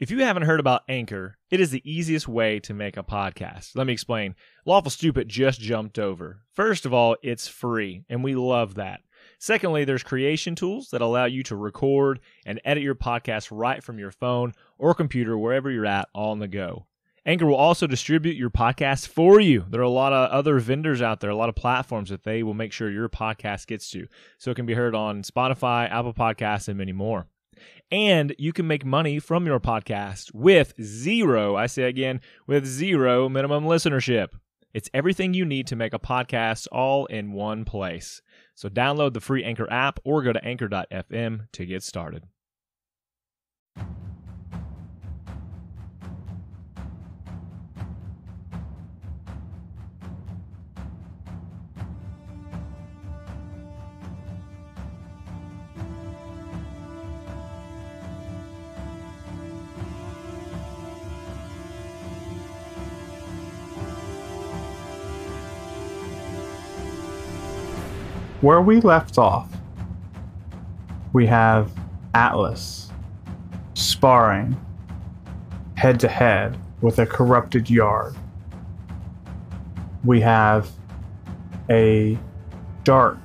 If you haven't heard about Anchor, it is the easiest way to make a podcast. Let me explain. Lawful Stupid just jumped over. First of all, it's free, and we love that. Secondly, there's creation tools that allow you to record and edit your podcast right from your phone or computer, wherever you're at, on the go. Anchor will also distribute your podcast for you. There are a lot of other vendors out there, a lot of platforms that they will make sure your podcast gets to, so it can be heard on Spotify, Apple Podcasts, and many more. And you can make money from your podcast with zero minimum listenership. It's everything you need to make a podcast all in one place. So download the free Anchor app or go to anchor.fm to get started. Where we left off, we have Atlas sparring head-to-head with a corrupted Yarg. We have a dark,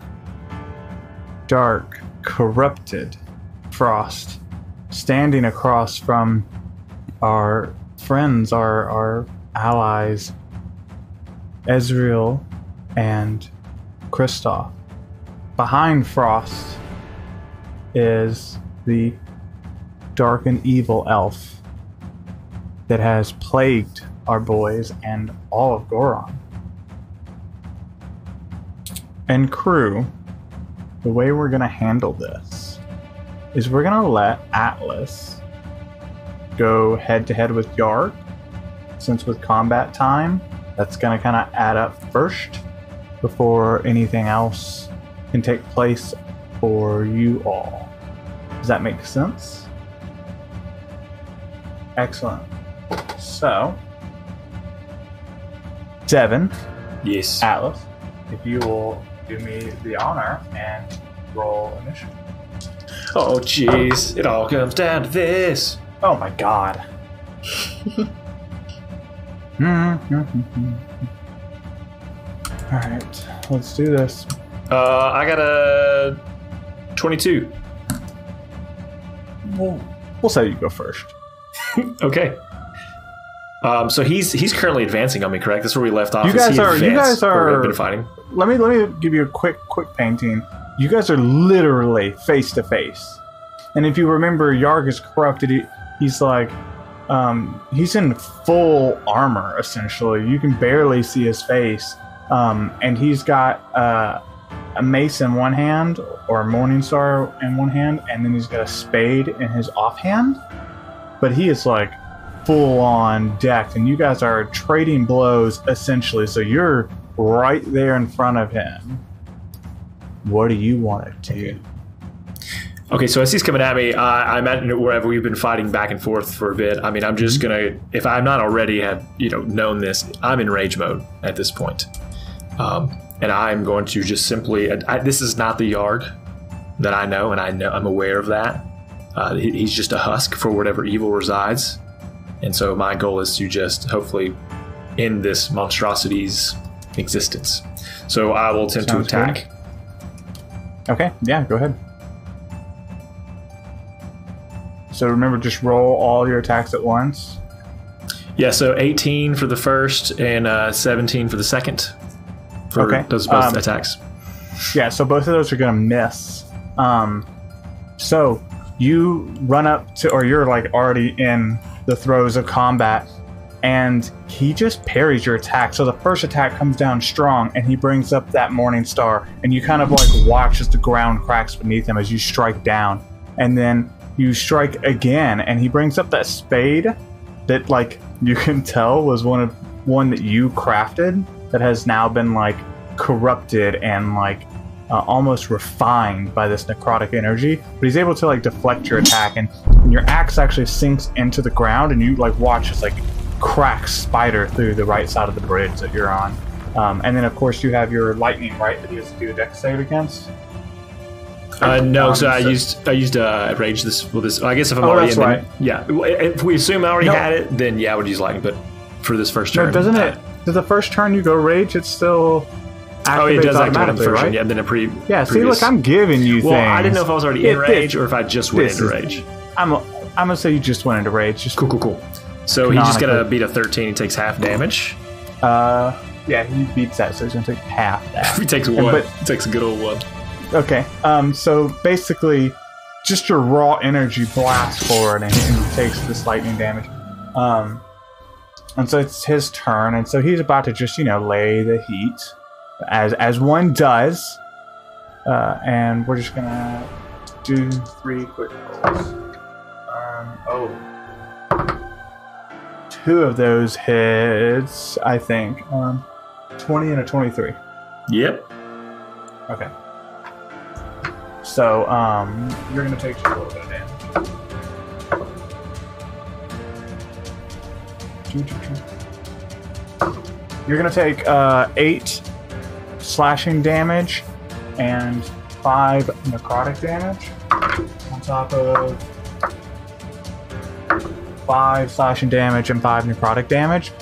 corrupted Frost standing across from our friends, our allies, Ezreal and Kristoff. Behind Frost is the dark and evil elf that has plagued our boys and all of Goarahn. And crew, the way we're going to handle this is we're going to let Atlas go head-to-head with Yarg, since with combat time, that's going to kind of add up first before anything else can take place for you all. Does that make sense? Excellent. So, Devin. Yes. Atlas, if you will do me the honor and roll initiative. Oh, jeez. It all comes down to this. Oh my god. Alright, let's do this. I got a 22. We'll say you go first. Okay. So he's currently advancing on me, correct? That's where we left off. You guys are been fighting. Let me give you a quick painting. You guys are literally face to face. And if you remember, Yarg is corrupted. He's like, he's in full armor, essentially. You can barely see his face. And he's got a mace in one hand, or a morning star in one hand, and then he's got a spade in his offhand. But he is like full on decked, and you guys are trading blows essentially. So you're right there in front of him. What do you want to do? Okay, so as he's coming at me, I imagine wherever we've been fighting back and forth for a bit. I mean, I'm just gonna, if I'm not already have known this, I'm in rage mode at this point. And I'm going to just simply, this is not the Yarg that I know, and I'm aware of that. He's just a husk for whatever evil resides. And so my goal is to just hopefully end this monstrosity's existence. So I will attempt to attack. Good. Okay, yeah, go ahead. So remember, just roll all your attacks at once. Yeah, so 18 for the first and 17 for the second. For those both attacks. Yeah, so both of those are going to miss. So you run up to, or you're like already in the throes of combat, and he just parries your attack. So the first attack comes down strong, and he brings up that morning star, and you kind of like watch as the ground cracks beneath him as you strike down. And then you strike again, and he brings up that spade that, like, you can tell was one that you crafted, that has now been like corrupted and like almost refined by this necrotic energy. But he's able to like deflect your attack, and your axe actually sinks into the ground, and you like watch as like cracks spider through the right side of the bridge that you're on. And then of course you have your lightning, right, that he has to do a dex save against. No, so I used rage this. Well, this I guess if I'm Oh, already that's in, right. yeah. If we assume I already had it, then yeah, I would use lightning. But for this first turn, No, doesn't it? Does the first turn you go rage? It still activates Oh, it does activate on the automatically, first right? turn. Yeah, then Yeah. See, previous. look, I'm giving you Well, things. I didn't know if I was already in rage or if I just went into rage. I'm gonna say you just went into rage. Just Cool. So he's just gonna Canonically. beat a 13. He takes half damage. yeah, he beats that, so he's gonna take half that. He takes one. but- He takes a good old one. Okay. So basically, just your raw energy blasts forward, and he takes this lightning damage. And so it's his turn, and so he's about to just lay the heat, as one does. And we're just gonna do 3 quick rolls. 2 of those hits, I think. 20 and a 23. Yep. Okay. So, you're gonna take just a little bit of damage. You're gonna take 8 slashing damage and 5 necrotic damage on top of 5 slashing damage and 5 necrotic damage.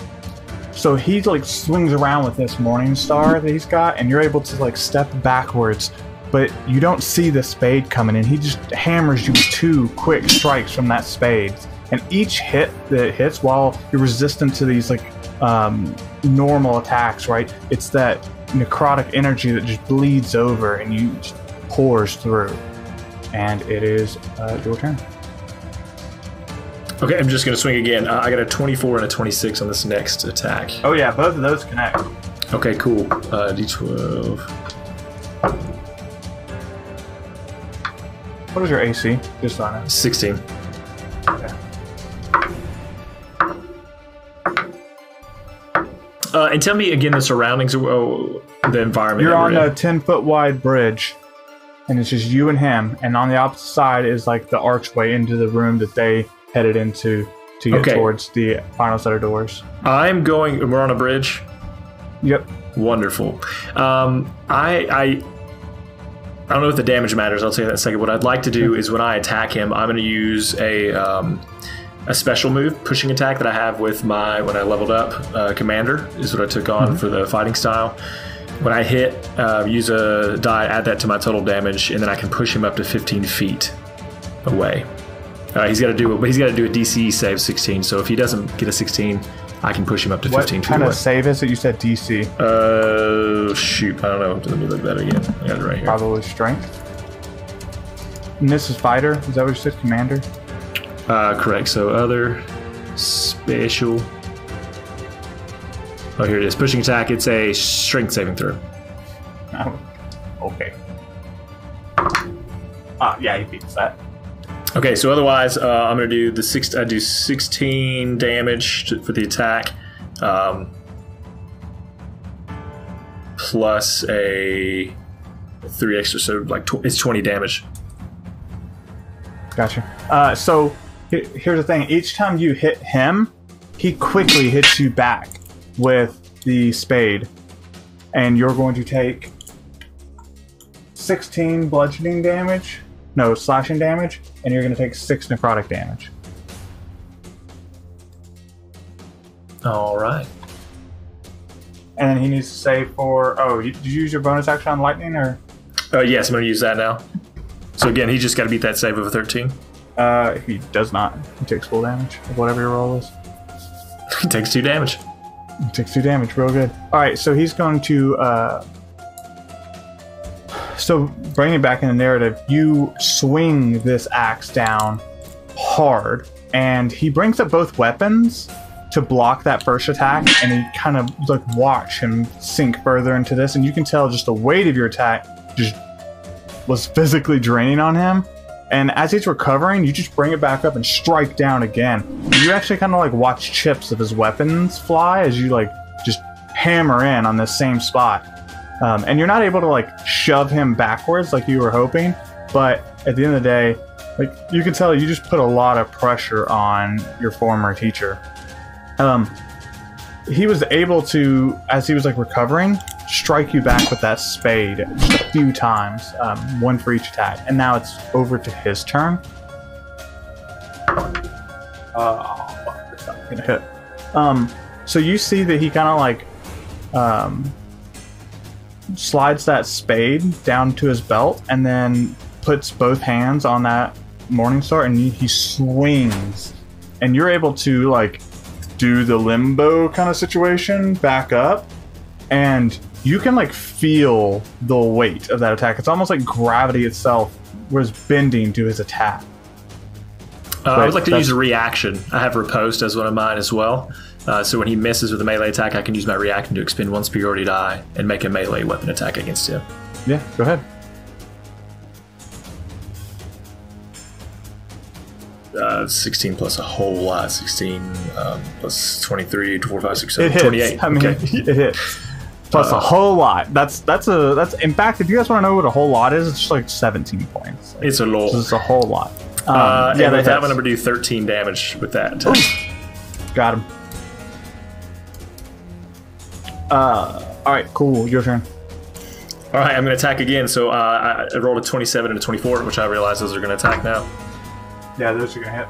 So he swings around with this morning star that he's got, and you're able to step backwards, but you don't see the spade coming in. He just hammers you with 2 quick strikes from that spade, and each hit that hits, while you're resistant to these normal attacks, right? It's that necrotic energy that just bleeds over and you just pours through. And it is your turn. Okay, I'm just gonna swing again. I got a 24 and a 26 on this next attack. Oh yeah, both of those connect. Okay, cool. D12. What is your AC? Just on it. 16. Okay. And tell me again the surroundings of the environment. You're that on we're a in. 10-foot wide bridge, and it's just you and him. And on the opposite side is the archway into the room that they headed into to get Okay. towards the final set of doors. I'm going. We're on a bridge. Yep. Wonderful. I don't know if the damage matters. I'll tell you that in a second. What I'd like to do is when I attack him, I'm going to use a special move, pushing attack that I have with my when I leveled up commander is what I took on for the fighting style. When I hit, use a die, add that to my total damage, and then I can push him up to 15 feet away. He's got to do a DC save 16. So if he doesn't get a 16, I can push him up to 15 What feet kind away. of save is it? You said DC. Shoot, I don't know. Let me look at that again. I got it right here. Probably strength. And this is fighter. Is that what you said? Commander? Correct. So other special. Oh, here it is. Pushing attack. It's a strength saving throw. Oh, okay. Yeah, he beats that. Okay, so otherwise, I'm gonna do I do 16 damage for the attack, plus a 3 extra, so it's 20 damage. Gotcha. So here's the thing. Each time you hit him, he quickly hits you back with the spade, and you're going to take 16 bludgeoning damage. No, slashing damage, and you're going to take 6 necrotic damage. All right. And then he needs to save for... Oh, did you use your bonus action on lightning, or...? Yes, I'm gonna use that now. So again, he's just got to beat that save of a 13. He does not. He takes full damage of whatever your roll is. He takes 2 damage. He takes 2 damage, real good. Alright, so he's going to... So, bringing it back in the narrative, you swing this axe down hard, and he brings up both weapons to block that first attack, and he kind of watch him sink further into this, and you can tell just the weight of your attack just was physically draining on him. And as he's recovering, you just bring it back up and strike down again. You actually kind of watch chips of his weapons fly as you just hammer in on this same spot. And you're not able to shove him backwards like you were hoping, but at the end of the day, you can tell you just put a lot of pressure on your former teacher. He was able to, as he was recovering, strike you back with that spade just a few times, one for each attack. And now it's over to his turn. It's not gonna hit. So you see that he kind of like slides that spade down to his belt and then puts both hands on that Morningstar, and he swings, and you're able to like do the limbo kind of situation back up, and you can like feel the weight of that attack. It's almost like gravity itself was bending to his attack. I would like to use a reaction. I have riposte as one of mine as well. So when he misses with a melee attack, I can use my reaction to expend one superiority die and make a melee weapon attack against him. Yeah, go ahead. 16 plus a whole lot. 16 plus 23, 4, 5, 6, 7, It hits. 28. I mean, Okay. it hits. Plus a whole lot. That's in fact, if you guys want to know what a whole lot is, it's just like 17 points. Like, It's a lot. it's a whole lot. And with that one, I'm going to do 13 damage with that attack. Got him. Alright, cool. Your turn. All right, I'm going to attack again. So I rolled a 27 and a 24, which I realize those are going to attack now. Yeah, those are going to hit.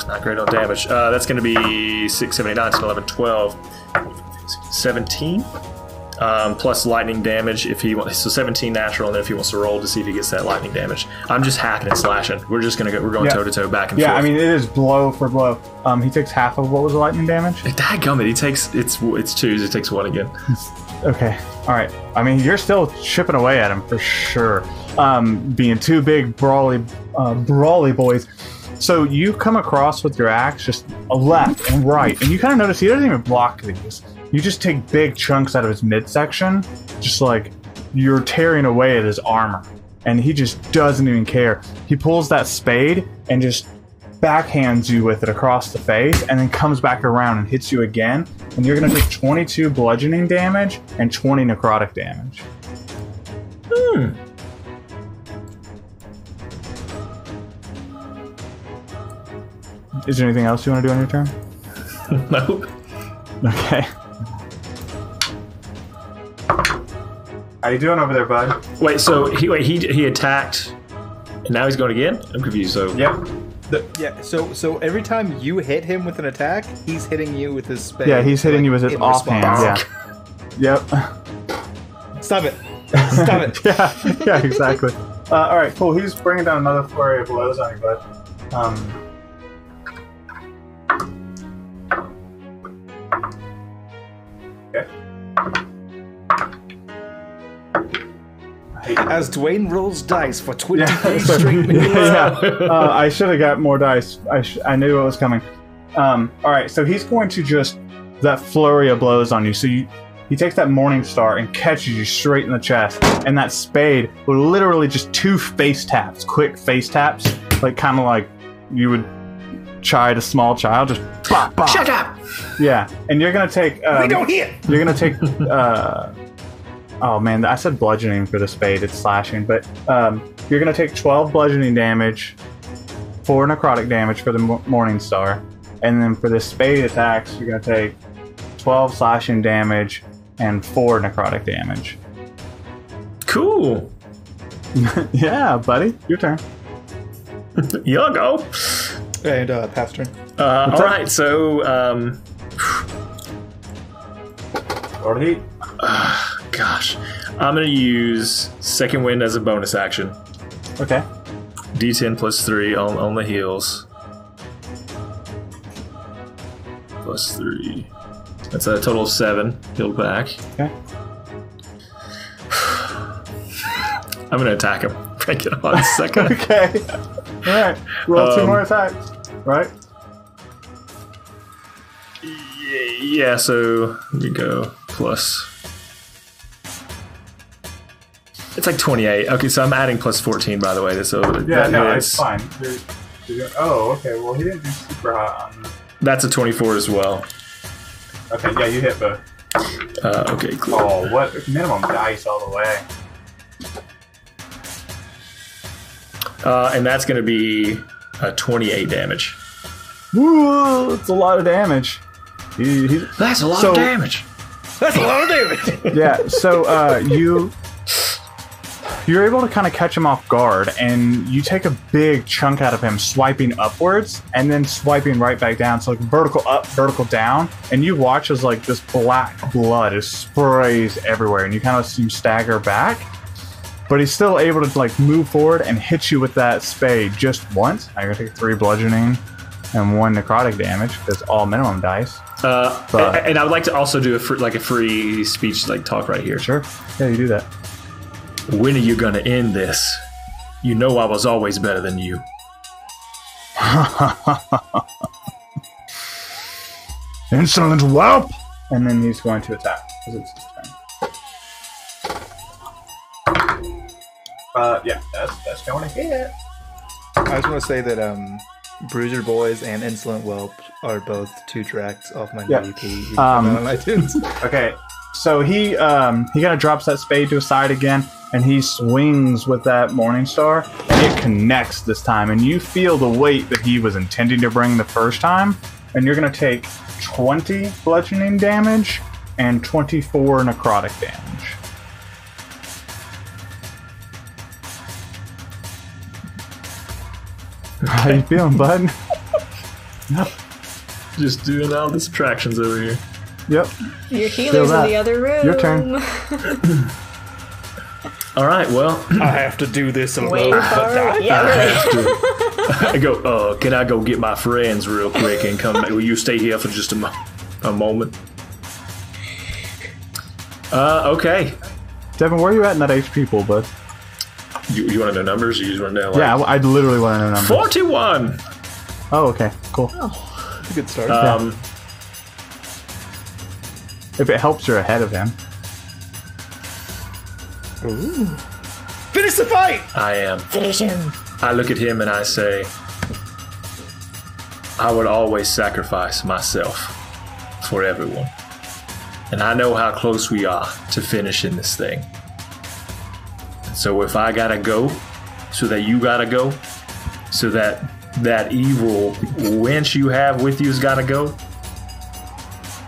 Not great on damage. That's going to be 6, 7, 8, 9, 10, 11, 12, 17. Plus lightning damage if he wants. So 17 natural, and then if he wants to roll to see if he gets that lightning damage. I'm just hacking and slashing. We're just going to go. We're going toe to toe, back and forth. Yeah, I mean, it is blow for blow. He takes half of what was the lightning damage? Dadgummit, he takes it's 2s. It takes 1 again. Okay. Alright. I mean, you're still chipping away at him for sure. Being two big brawly boys. So you come across with your axe just a left and right, and you kind of notice he doesn't even block these. You just take big chunks out of his midsection, just like you're tearing away at his armor, and he just doesn't even care. He pulls that spade and just backhands you with it across the face, and then comes back around and hits you again, and you're going to take 22 bludgeoning damage and 20 necrotic damage. Is there anything else you want to do on your turn? Nope. Okay. How you doing over there, bud? Wait, so he attacked, and now he's going again? I'm confused. So Yep. So every time you hit him with an attack, he's hitting you with his spade. Yeah, he's hitting you with his in offhand. response. Yeah. Yep. Stop it. Stop it. Yeah, exactly. All right, cool. He's bringing down another flurry of blows on you, bud. Okay. As Dwayne rolls dice for 23 straight minutes. I should have got more dice. I knew what was coming. All right, so he's going to just that flurry of blows on you. So he takes that Morningstar and catches you straight in the chest, and that spade will literally just 2 face taps, quick face taps, like kind of like you would chide a small child, just bop, bop. shut up. Yeah, and you're gonna take. We don't hit. You're gonna take. Oh man, I said bludgeoning for the spade. It's slashing, but you're gonna take 12 bludgeoning damage, 4 necrotic damage for the Morningstar, and then for the spade attacks, you're gonna take 12 slashing damage and 4 necrotic damage. Cool. Yeah, buddy, your turn. You'll go. And pass turn. All right, so Or heat. gosh, I'm gonna use second wind as a bonus action. Okay. D10 plus 3 on the heals. Plus 3. That's a total of 7 healed back. Okay. I'm gonna attack him. Break it on a second. Okay. All right. Roll 2 more attacks. Right. Yeah, so here we go. Plus. It's like 28. Okay, so I'm adding plus 14, by the way. So It's fine. Oh, okay. Well, he didn't do super hot on. That's a 24 as well. Okay, yeah, you hit both. Okay, cool. Oh, what minimum dice all the way? And that's going to be 28 damage. Woo! It's a lot of damage. That's a lot of damage. That's a lot of damage. Yeah, so you're able to kind of catch him off guard, and you take a big chunk out of him, swiping upwards, and then swiping right back down. So like vertical up, vertical down, and you watch as like this black blood is sprays everywhere, and you kind of see him stagger back. But he's still able to like move forward and hit you with that spade just once. Now you're gonna take 3 bludgeoning and 1 necrotic damage because all minimum dice. And I would like to also do a free speech talk right here. Sure. Yeah, you do that. When are you gonna end this? You know I was always better than you. Insolent whelp! And then he's going to attack because it's his turn. Yeah, that's going to hit. I just want to say that Bruiser Boys and Insolent Whelp are both 2 tracks off my DVP on iTunes. Okay, so he kind of drops that spade to his side again, and he swings with that Morning Star, and it connects this time, and you feel the weight that he was intending to bring the first time, and you're going to take 20 bludgeoning damage and 24 necrotic damage. How you feeling, bud? Just doing all the subtractions over here. Yep. Your healer's in the other room. Your turn. All right, well. I have to do this alone. Wait for it. Yeah, right. I go, can I go get my friends real quick and come back? Will you stay here for just a moment? Okay. Devin, where are you at in that HP pool, bud? You want to know numbers? Or you just want to know? Yeah, I literally want to know numbers. 41! Oh, okay. Cool. That's a good start. If it helps, you're ahead of him. Ooh. Finish the fight! I am. Finish him. I look at him and I say, I would always sacrifice myself for everyone. And I know how close we are to finishing this thing. So if I gotta go, so that you gotta go, so that that evil wench you have with you's gotta go,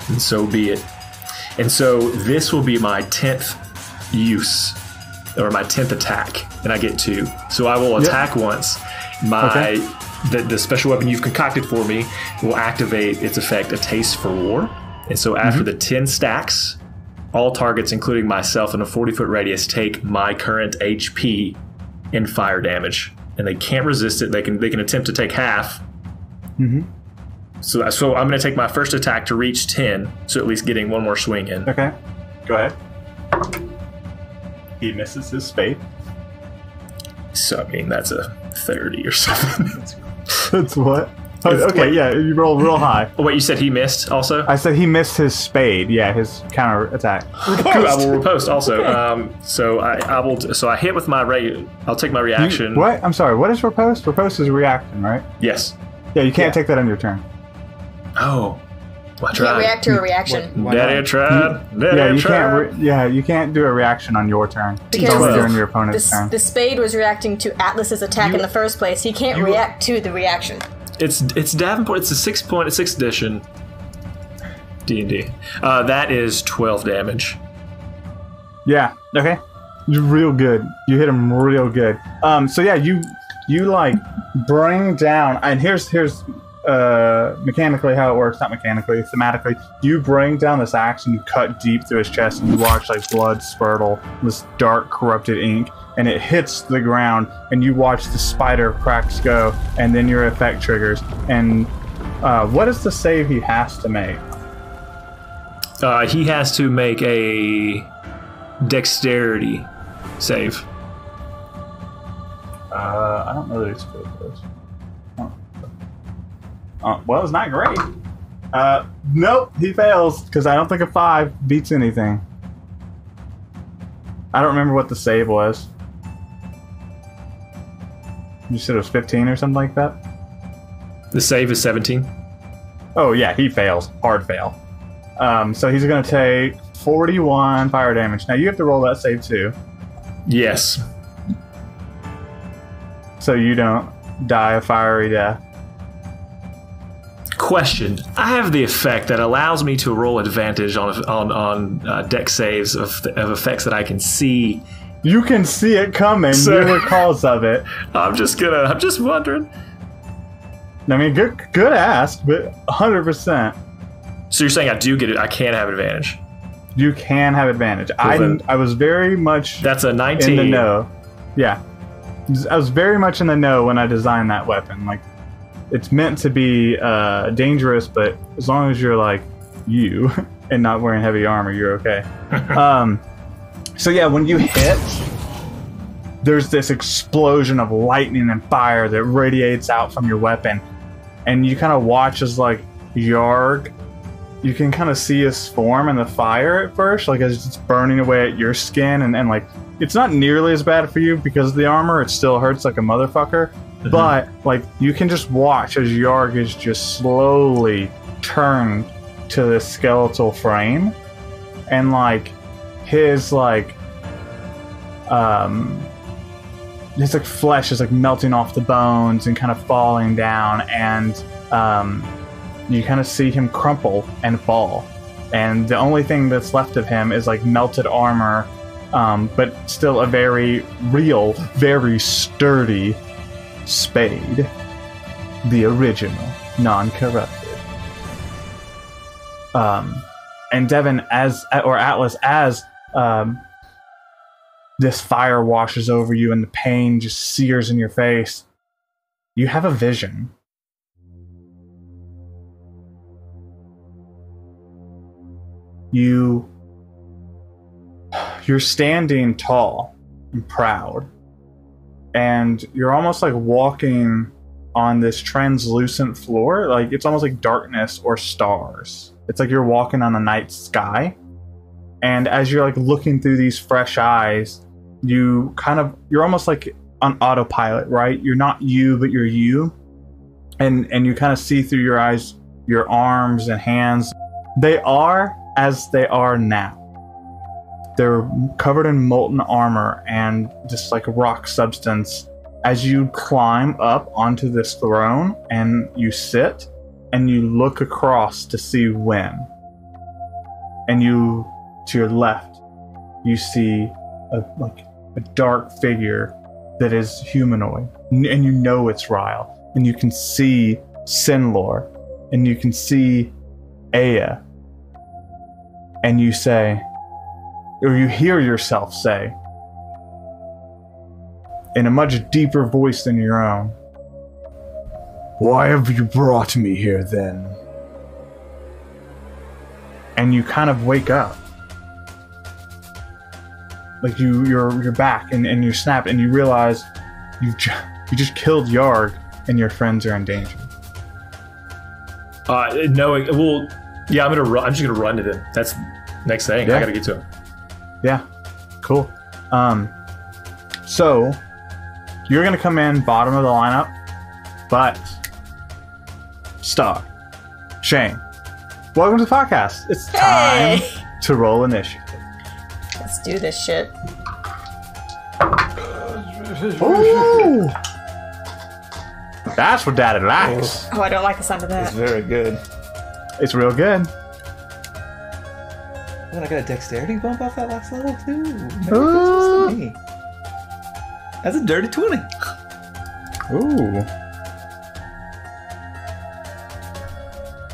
and so be it. And so this will be my 10th use, or my 10th attack, and I get 2. So I will attack once. The special weapon you've concocted for me will activate its effect, A Taste for War. And so after the 10 stacks, all targets, including myself in a 40-foot radius, take my current HP in fire damage, and they can't resist it. They can attempt to take half. Mm-hmm. So I'm going to take my first attack to reach 10, so at least getting 1 more swing in. Okay, go ahead. He misses his spade. So I mean that's a 30 or something. That's what? Okay, yeah, you roll real high. Oh, wait, you said he missed also? I said he missed his spade. Yeah, his counter attack. Cool, I will riposte also. So I hit with my I'll take my reaction. What? I'm sorry. What is riposte? Riposte is a reaction, right? Yes. Yeah, you can't take that on your turn. Oh, well, I You tried. can't react to a reaction. Daddy tried. You can't do a reaction on your turn. Because It's only during your opponent's turn. The spade was reacting to Atlas's attack in the first place. He can't react to the reaction. It's Davenport. It's a 6th edition D&D. That is 12 damage. Yeah. Okay. You're real good. You hit him real good. So yeah, you like bring down, and here's mechanically how it works. Not mechanically, thematically. You bring down this axe and you cut deep through his chest, and you watch like blood spurtle, this dark corrupted ink, and it hits the ground, and you watch the spider cracks go, and then your effect triggers. And what is the save he has to make? He has to make a dexterity save. I don't know that he's good for this. Well, it's not great. Nope, he fails, because I don't think a 5 beats anything. I don't remember what the save was. You said it was 15 or something like that? The save is 17. Oh, yeah, he fails. Hard fail. So he's going to take 41 fire damage. Now, you have to roll that save, too. Yes. So you don't die a fiery death. Question: I have the effect that allows me to roll advantage on deck saves of effects that I can see. You can see it coming. You're the cause of it. I'm just wondering. I mean, good ask, but 100%. So you're saying I do get it? I can have advantage. You can have advantage. I was very much. That's a 19. In the know. Yeah, I was very much in the know when I designed that weapon. Like, it's meant to be dangerous, but as long as you're like you and not wearing heavy armor, you're okay. So yeah, when you hit, there's this explosion of lightning and fire that radiates out from your weapon, and you kind of watch as like Yarg. You can kind of see his form in the fire at first, like as it's burning away at your skin, and like it's not nearly as bad for you because of the armor. It still hurts like a motherfucker. Mm-hmm. But like you can just watch as Yarg is just slowly turned to this skeletal frame, and like his like flesh is like melting off the bones and kind of falling down, and you kind of see him crumple and fall, and the only thing that's left of him is like melted armor, but still a very real, very sturdy spade, the original, non-corrupted. And Devin, Atlas, as this fire washes over you and the pain just sears in your face, you have a vision. You're standing tall and proud, and you're almost like walking on this translucent floor. Like it's almost like darkness or stars. It's like you're walking on a night sky, and as you're like looking through these fresh eyes, you're almost like on autopilot, right? You're not you, but you're you, and you kind of see through your eyes, your arms and hands. They are as they are now. They're covered in molten armor and just like rock substance. As you climb up onto this throne and you sit and you look across to see Wynn, and you, to your left, you see a dark figure that is humanoid, and you know it's Ryle, and you can see Sinlor, and you can see Aya, and you say, or you hear yourself say, in a much deeper voice than your own, "Why have you brought me here then?" And you kind of wake up. Like you're back and you snap and you realize you just killed Yarg and your friends are in danger. Well, yeah, I'm just gonna run to them. That's next thing. Yeah. I gotta get to him. Yeah, cool. So you're gonna come in bottom of the lineup, but Star, Shane, welcome to the podcast. It's time to roll initiative. Let's do this shit. Ooh, that's what Daddy likes. Oh, I don't like the sound of that. It's very good. It's real good. Well, I got a dexterity bump off that last level too. Ooh. Me. That's a dirty 20. Ooh.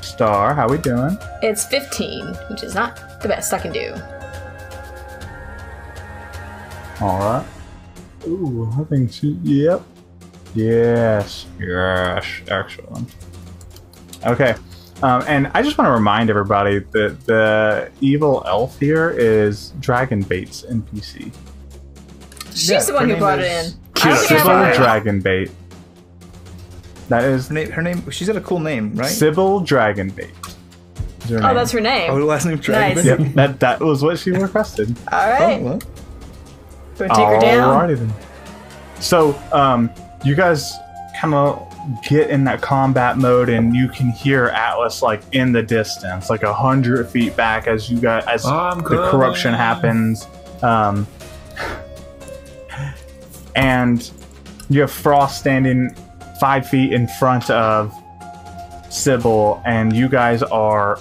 Star, how we doing? It's 15, which is not the best I can do. Alright. Ooh, I think she... Yep. Yes. Excellent. Okay. And I just want to remind everybody that the evil elf here is Dragonbait's NPC. She's the one who brought it in. Sybil Dragonbait. That is her name. She's got a cool name, right? Sybil Dragonbait. Oh, that's her name. Oh, the last name Dragonbait. Nice. Yep, that was what she requested. All right. Oh, well. Go take her down. Alrighty then. So, you guys kind of get in that combat mode, and you can hear Atlas like in the distance, like 100 feet back, as the corruption happens. And you have Frost standing 5 feet in front of Sybil, and you guys are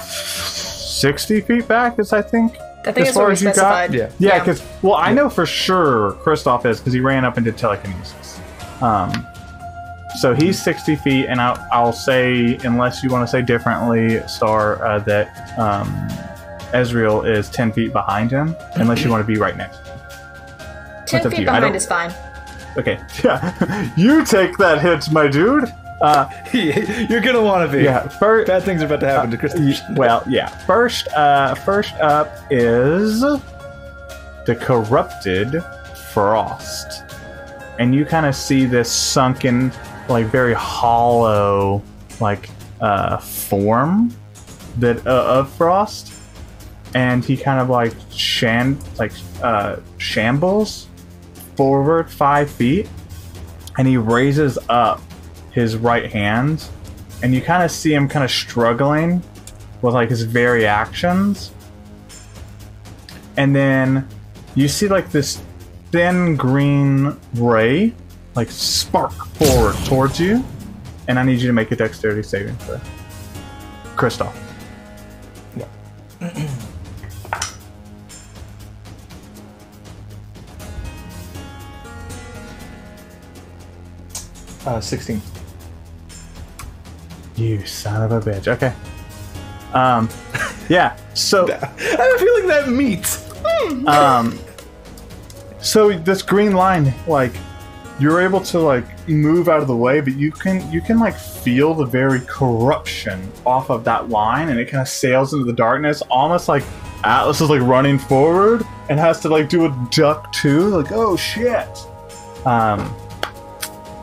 60 feet back, I think. I think that's what we specified. Yeah, because I know for sure Kristoff is because he ran up and did telekinesis. So he's 60 feet, and I'll say, unless you want to say differently, Star, that Ezreal is 10 feet behind him, unless you want to be right next to him. 10 feet behind is fine. Okay, yeah. You take that hit, my dude. You're gonna want to be. Yeah, bad things are about to happen to Kristoff. Well, yeah. First up is the Corrupted Frost, and you kind of see this sunken, like very hollow, like form that of Frost, and he kind of like shambles forward 5 feet, and he raises up his right hand, and you kind of see him kind of struggling with like his very actions, and then you see like this thin green ray like spark forward towards you, and I need you to make a dexterity saving throw. Kristoff. Yeah. 16. You son of a bitch. Okay. Yeah. So I have a feeling that meets. So this green line, like, you're able to like move out of the way, but you can like feel the very corruption off of that line, and it kind of sails into the darkness, almost like Atlas is like running forward and has to like do a duck too, like, oh shit.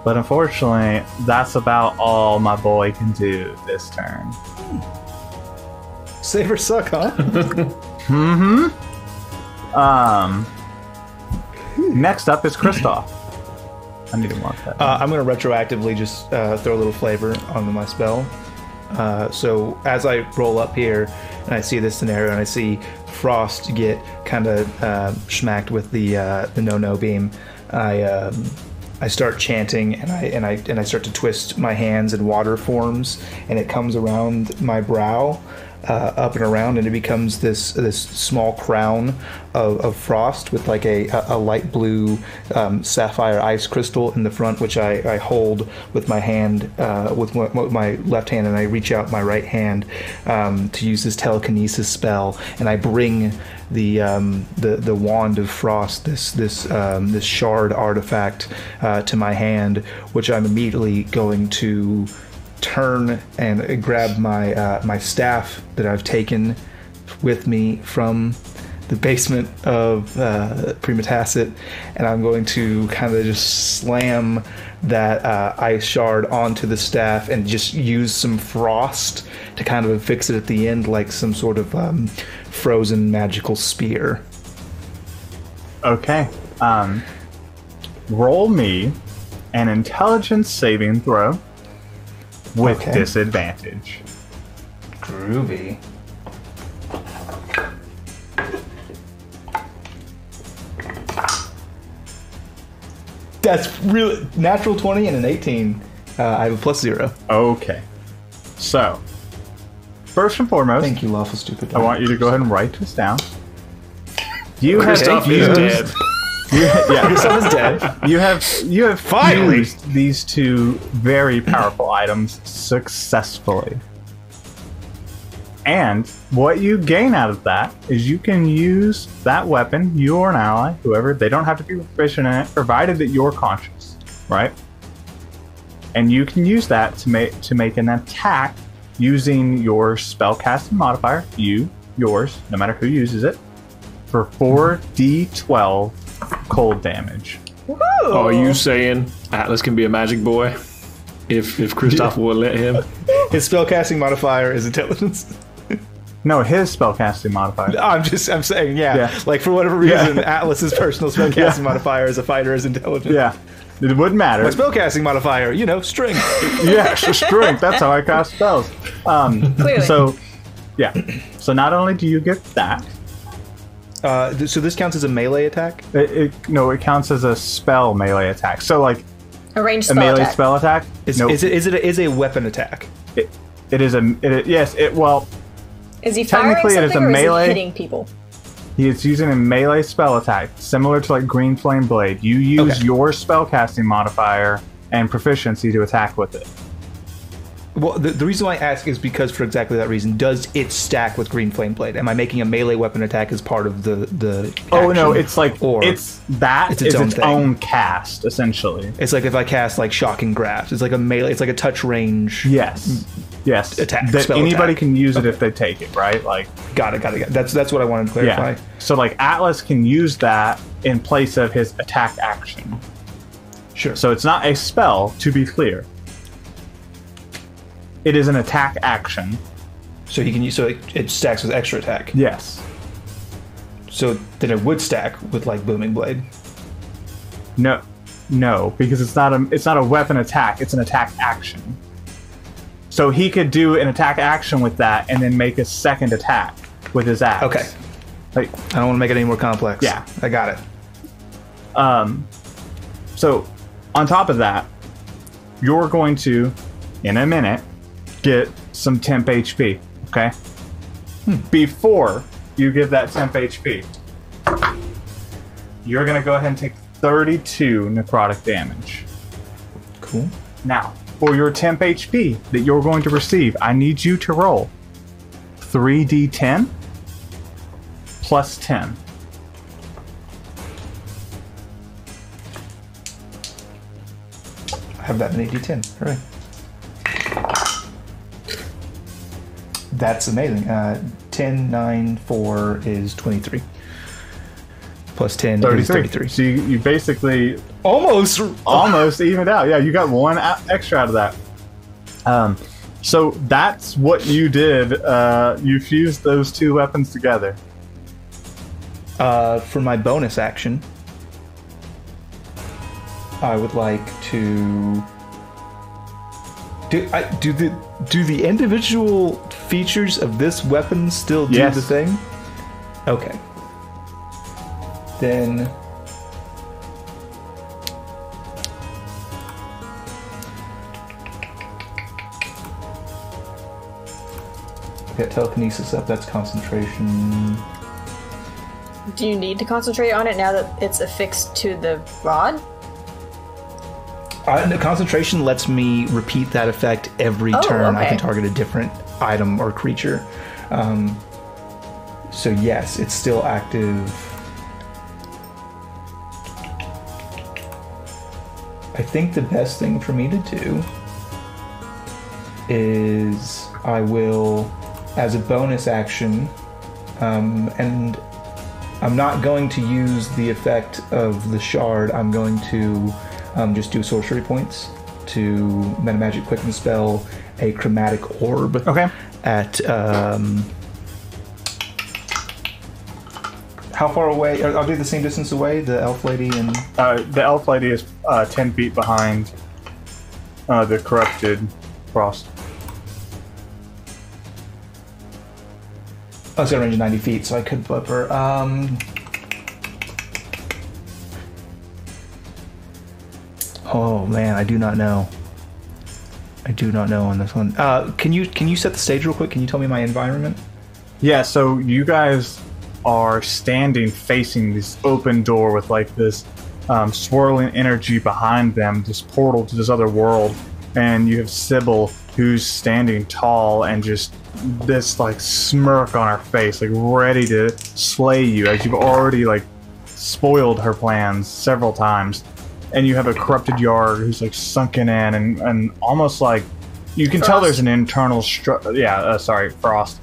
But unfortunately, that's about all my boy can do this turn. Save or suck, huh? Next up is Kristoff. I need to mark that. I'm going to retroactively just throw a little flavor onto my spell. So as I roll up here and I see this scenario and I see Frost get kind of smacked with the no beam, I start chanting and I start to twist my hands and water forms, and it comes around my brow, up and around, and it becomes this small crown of frost with like a light blue sapphire ice crystal in the front, which I hold with my hand, with my left hand, and I reach out my right hand to use this telekinesis spell, and I bring the wand of frost, this shard artifact, to my hand, which I'm immediately going to turn and grab my staff that I've taken with me from the basement of Primatacit, and I'm going to kind of just slam that ice shard onto the staff and just use some frost to kind of affix it at the end like some sort of frozen magical spear. Okay. Roll me an intelligence saving throw with disadvantage. Groovy. That's really natural 20 and an 18. I have a +0. Okay. So, first and foremost, thank you, Lawful Stupid. I want you to go ahead and write this down. You Kristoff is dead. Kristoff is dead. You have finally used these two very powerful items successfully. And what you gain out of that is you can use that weapon, you or an ally, whoever, they don't have to be proficient in it, provided that you're conscious, right? And you can use that to make an attack using your spellcasting modifier, yours, no matter who uses it, for 4d12 cold damage. Woo! Oh, are you saying Atlas can be a magic boy if Kristoff will let him? His spellcasting modifier is intelligence. No, his spellcasting modifier. I'm saying, yeah. Like, for whatever reason, Atlas's personal spellcasting modifier as a fighter is intelligent. Yeah. It wouldn't matter. My spellcasting modifier, strength. Yeah, strength. That's how I cast spells. Clearly. So, yeah. So not only do you get that. So this counts as a melee attack? No, it counts as a spell melee attack. So, like, A ranged A spell melee attack. spell attack? Nope. Is it a weapon attack? Yes, well, Is he firing technically it is something a or melee- is he hitting people? he is using a melee spell attack, similar to like Green Flame Blade. You use your spellcasting modifier and proficiency to attack with it. Well, the reason why I ask is because for exactly that reason. Does it stack with Green Flame Blade? Am I making a melee weapon attack as part of the Oh no, action? it's like Or it's its its own thing. own cast essentially. it's like if I cast like Shocking Grasp. It's like a melee. It's like a touch range. Yes. Attack, That spell anybody attack. can use it if they take it, right? Like Got it. That's what I wanted to clarify. yeah. So like Atlas can use that in place of his attack action. Sure. So it's not a spell, to be clear. It is an attack action. So he can use. So it stacks with extra attack. Yes. So then it would stack with like Booming Blade. No, because it's not a weapon attack. It's an attack action. So he could do an attack action with that, and then make a second attack with his axe. Okay. Like I don't want to make it any more complex. Yeah. I got it. so, on top of that, you're going to, in a minute, get some temp HP. Okay. Before you get that temp HP, you're gonna go ahead and take 32 necrotic damage. Cool. Now, for your temp HP that you're going to receive, I need you to roll 3d10 plus 10. I have that in AD10. Hooray. That's amazing. 10, 9, 4 is 23. Plus 10 is 33. So you basically Almost. almost evened out. Yeah, you got one extra out of that. So that's what you did. You fused those two weapons together. For my bonus action, I would like to do the individual features of this weapon still do Yes. the thing? Okay. Then get telekinesis up, that's concentration. Do you need to concentrate on it now that it's affixed to the rod? The concentration lets me repeat that effect every turn. I okay. can target a different item or creature. So yes, it's still active. I think the best thing for me to do is I will, as a bonus action, and I'm not going to use the effect of the shard. I'm going to just do sorcery points to metamagic quicken spell a chromatic orb. Okay. At how far away? Are they the same distance away? The elf lady and The elf lady is 10 feet behind the corrupted frost. oh, it's got a range of 90 feet, so I could flip her. Oh man, I do not know. I do not know on this one. Can you set the stage real quick? Can you tell me my environment? Yeah, so you guys are standing facing this open door with like this swirling energy behind them, this portal to this other world, and you have Sybil who's standing tall and just this like smirk on her face, like ready to slay you as you've already like spoiled her plans several times. And you have a corrupted Yarg who's like sunken in and almost like you can tell there's an internal Frost.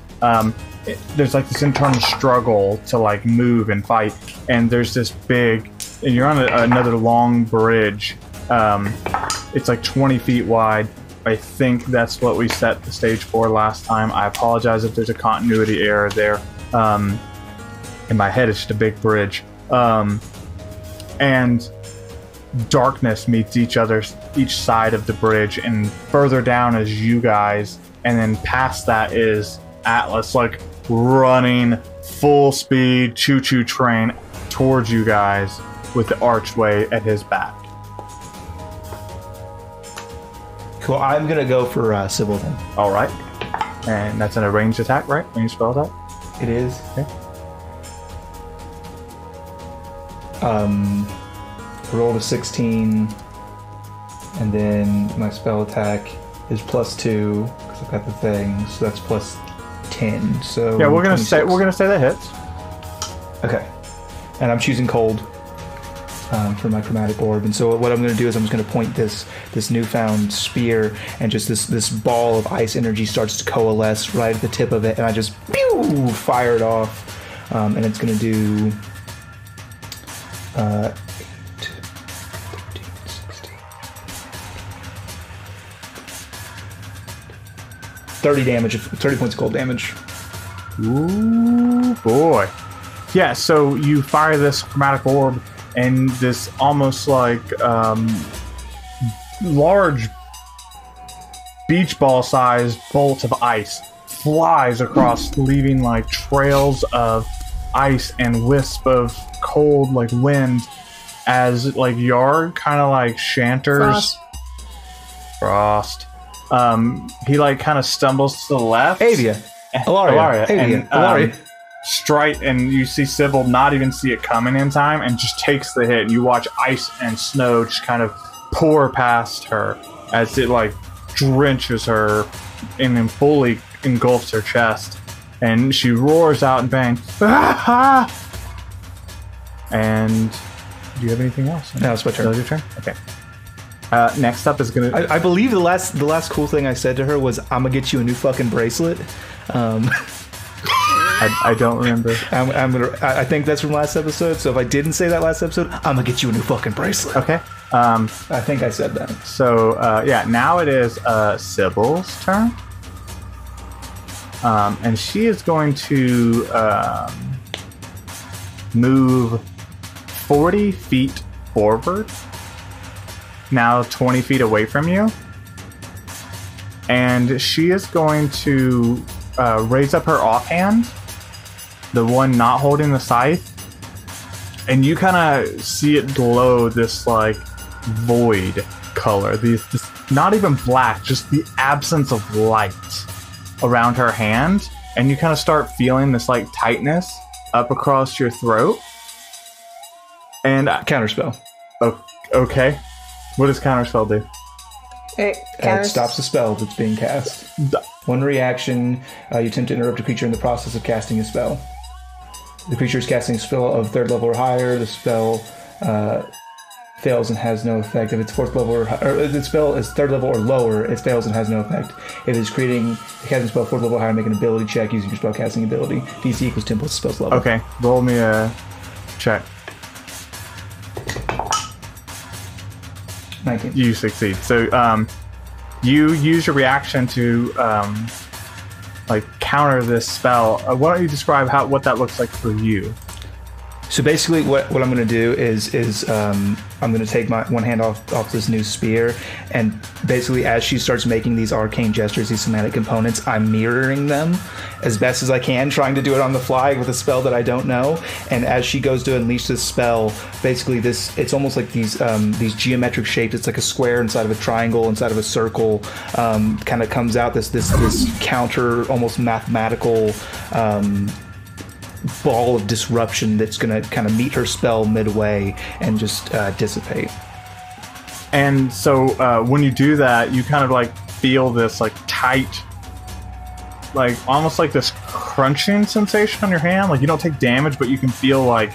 There's like this internal struggle to like move and fight, and there's this big, and you're on another long bridge. It's like 20 feet wide. I think that's what we set the stage for last time. I apologize if there's a continuity error there. In my head, it's just a big bridge. And darkness meets each side of the bridge, and further down is you guys, and then past that is Atlas, like running full speed choo-choo train towards you guys with the archway at his back. Cool. I'm gonna go for Sybil then. All right. And that's a ranged attack, right? Ranged spell attack? It is. Okay. Rolled a 16, and then my spell attack is +2 because I've got the thing, so that's +10. So Yeah, we're gonna 26. say that hits. Okay. And I'm choosing cold for my chromatic orb. And so what I'm going to do is I'm just going to point this newfound spear, and just this ball of ice energy starts to coalesce right at the tip of it, and I just fire it off. And it's going to do 8, 13, 16, 30 damage, 30 points of cold damage. Ooh, boy. Yeah, so you fire this chromatic orb, and this almost like large beach ball sized bolt of ice flies across, leaving like trails of ice and wisp of cold like wind as like Yarg kind of like shanters. Frost. He like kind of stumbles to the left. Avia. Alaria. And strike, and you see Sybil not even see it coming in time and just takes the hit, and you watch ice and snow just kind of pour past her as it like drenches her and then fully engulfs her chest, and she roars out in pain. Ah! And do you have anything else? No, it's my turn. That was your turn? Okay. Next up is gonna... I believe the last cool thing I said to her was, I'm gonna get you a new fucking bracelet. I don't remember. I think that's from last episode, so if I didn't say that last episode, I'm gonna get you a new fucking bracelet. Okay. I think I said that. So, yeah, now it is Sybil's turn. And she is going to move 40 feet forward. Now 20 feet away from you. And she is going to raise up her offhand, the one not holding the scythe. And you kind of see it glow this like void color. This not even black, just the absence of light around her hand. And you kind of start feeling this like tightness up across your throat. And Counterspell. Okay. What does counterspell do? It stops the spell that's being cast. One reaction, you attempt to interrupt a creature in the process of casting a spell. The creature is casting a spell of 3rd level or higher. The spell fails and has no effect. If it's 4th level or the spell is 3rd level or lower, it fails and has no effect. If it's creating a casting spell 4th level or higher, make an ability check using your spell casting ability. DC equals 10 plus the spell's level. Okay, roll me a check. 19. You succeed. So, you use your reaction to like counter this spell. Why don't you describe what that looks like for you? So basically, what I'm going to do is I'm going to take my one hand off this new spear, and basically, as she starts making these arcane gestures, these somatic components, I'm mirroring them as best as I can, trying to do it on the fly with a spell that I don't know. And as she goes to unleash this spell, basically it's almost like these geometric shapes. It's like a square inside of a triangle, inside of a circle. Kind of comes out this counter, almost mathematical. Ball of disruption that's going to kind of meet her spell midway and just dissipate. And so when you do that, you kind of like feel this like tight, like almost like this crunching sensation on your hand. Like you don't take damage, but you can feel like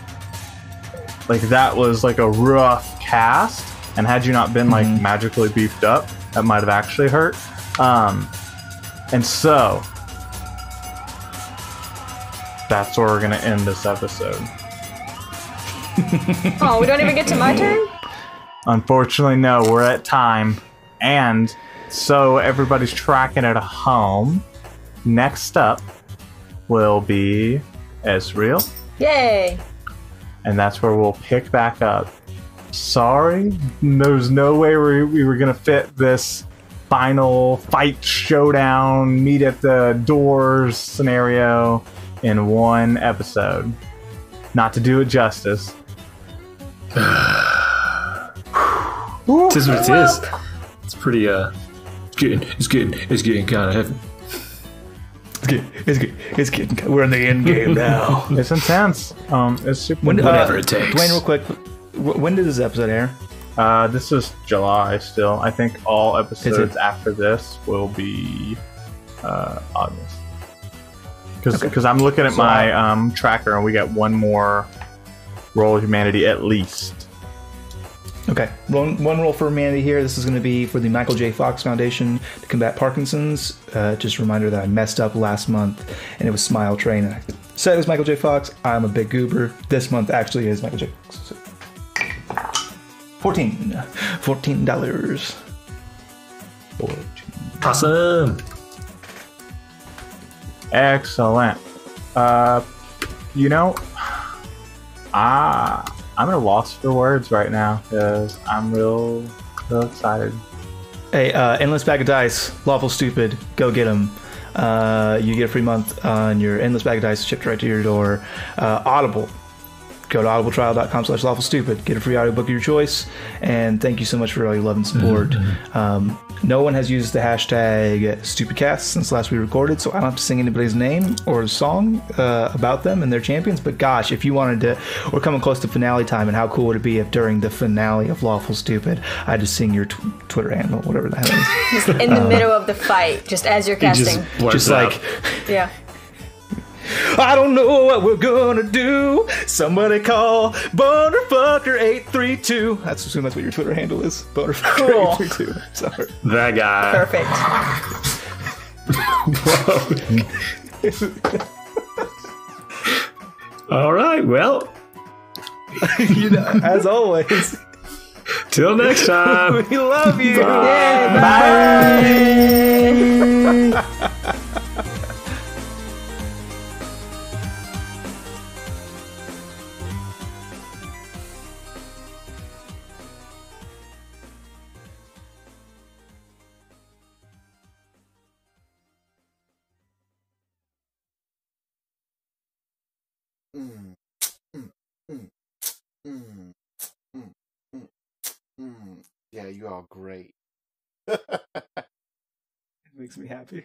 that was like a rough cast, and had you not been like magically beefed up, that might have actually hurt. And so that's where we're going to end this episode. Oh, we don't even get to my turn? Unfortunately, no. We're at time. And so everybody's tracking at home. Next up will be Ezreal. Yay! And that's where we'll pick back up. Sorry, there's no way we were going to fit this final fight showdown, meet at the doors scenario in one episode. Not to do it justice. It is what it is. It's pretty getting kind of heavy. It's getting. We're in the end game now. It's intense. It's super. Whatever it takes. Dwayne, real quick. When did this episode air? This is July still. I think all episodes after this will be August. Because I'm looking at my tracker and we got one more roll of humanity at least. Okay, one roll for humanity here. This is going to be for the Michael J. Fox Foundation to combat Parkinson's. Just a reminder that I messed up last month and it was Smile Train. I said it was Michael J. Fox. I'm a big goober. This month actually is Michael J. Fox. $14. Awesome. Excellent. I'm at a loss for words right now because I'm real excited. Hey, Endless Bag of Dice, Lawful Stupid, go get them. You get a free month on your Endless Bag of Dice shipped right to your door. Audible. Go to audibletrial.com/lawfulstupid. Get a free audiobook of your choice. And thank you so much for all your love and support. No one has used the hashtag StupidCast since last we recorded, so I don't have to sing anybody's name or song about them and their champions. But gosh, if you wanted to, we're coming close to finale time, and how cool would it be if during the finale of Lawful Stupid, I had to sing your Twitter handle, whatever that is. Just in the middle of the fight, just as you're casting. Just like... Yeah. I don't know what we're gonna do. Somebody call Bonerfucker832. That's what your Twitter handle is. Bonerfucker832. Sorry. That guy. Perfect. All right. Well, as always. Till next time. We love you. Yeah, bye. Yeah, you are great. It makes me happy.